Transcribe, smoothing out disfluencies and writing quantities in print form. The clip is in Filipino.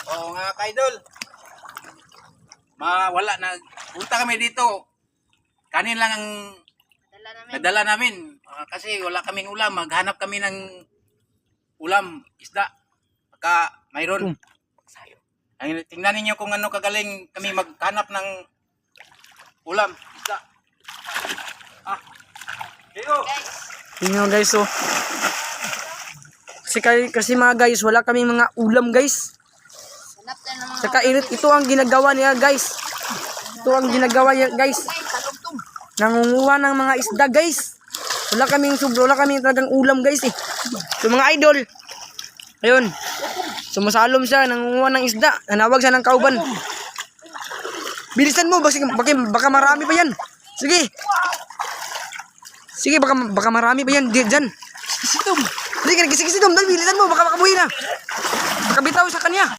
Oo nga ka-idol. Wala na. Punta kami dito. Kanin lang ang nadala namin. Kasi wala kaming ulam. Maghanap kami ng ulam, isda. Baka mayroon. Ay, tingnan ninyo kung ano kagaling kami maghanap ng ulam, isda. Kayo. Tingnan nyo guys, oh. Kasi mga guys, wala kami mga ulam guys. Saka ito ang ginagawa niya guys. Ito ang ginagawa niya guys. Nangunguha ng mga isda guys. Wala kaming talagang ulam guys eh. So mga idol, ayun, sumasalom siya, nangunguha ng isda. Nanawag siya ng kauban. Bilisan mo, baka marami pa yan. Sige, baka marami pa yan dyan. Sige, bilisan mo, baka makabuhi na. Baka bitaw sa kanya.